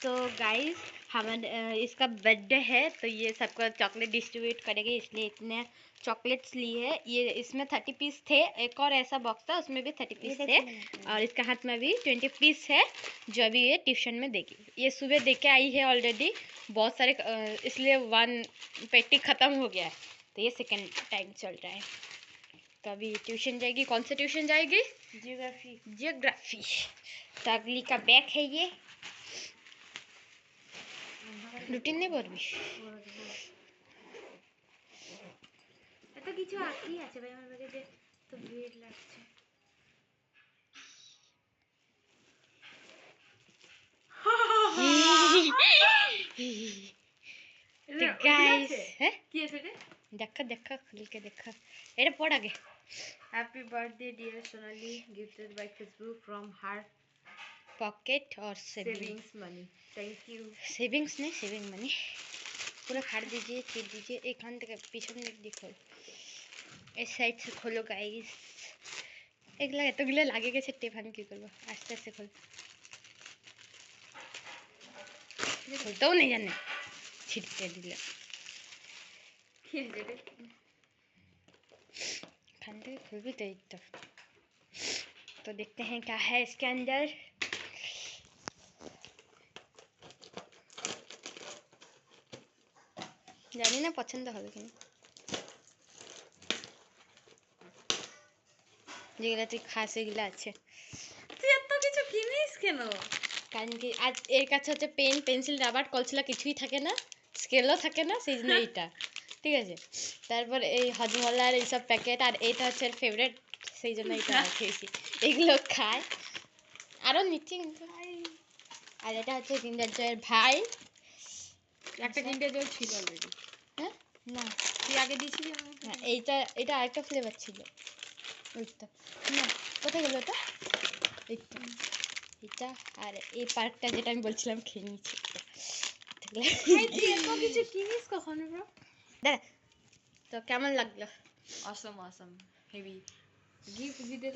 तो गाइस इसका बर्थडे है तो ये सबको चॉकलेट डिस्ट्रीब्यूट करेंगे, इसलिए इतने चॉकलेट्स लिए है। ये इसमें 30 पीस थे, एक और ऐसा बॉक्स था उसमें भी 30 पीस थे, और इसका हाथ में भी 20 पीस है जो अभी ये ट्यूशन में देगी। ये सुबह दे के आई है ऑलरेडी बहुत सारे, इसलिए 1 पेटी ख़त्म हो गया है, तो ये सेकेंड टाइम चल रहा है। तो अभी ट्यूशन जाएगी। कौन से ट्यूशन जाएगी? जियोग्राफी। तो अगली का बैग है ये। রুটিন নেই পড়বি এত কিছু আঁকি আছে ভাই আমার ব্যাগে যে তো ভিড় লাগছে তো গাইস হ্যাঁ কি আছে রে দেখা দেখা খুলকে দেখা এটা পড় আগে happy birthday dear Sonali gifted by Khushbu from her pocket और savings money. Thank you. Savings नहीं सेविंग मनी। पूरा फाड़ दीजिए, छीट दीजिए। एक हाथ तक पीछे देखो, इस साइड से खोलो गाइस। एक लगे तो गिले लागे के टेप हम की करबो आस्ते आस्ते खोल खोलते हो नहीं जाने छिटके दिले खान तक खोल भी तो देखते हैं क्या है इसके अंदर। জানি না পছন্দ হবে কিনা, যেগুলো তুই খাস এগুলো আছে। তুই এত কিছু কিনিস কেন? কারণ কি আজ এর কাছে হচ্ছে পেন পেন্সিল রাবার কলসিলা কিছুই থাকে না, স্কেলও থাকে না, সেই জন্য এইটা ঠিক আছে। তারপর এই হজমলার এইসব প্যাকেট, আর এইটা হচ্ছে ফেভারিট, সেই জন্য এইটা খেয়েছি। এগুলো খায় আরও নিচ্ছি কিন্তু। আর এটা হচ্ছে কিন্ডার জয়ের ভাই, একটা কিন্ডার জয় ছিল অলরেডি। হ্যাঁ না তুই আগে দিয়েছিলি। হ্যাঁ এইটা এটা আরেকটা ফ্লেভার ছিল ওইটা না, কোথায় গেল ওটা? এটা আর এই পার্কটা যেটা আমি বলছিলাম খেয়ে নিয়েছি। কিছু কিনিস কখনো ব্রো? দাঁড়া, তো কেমন লাগলো? অসম অসম হেভি গিফট দিতে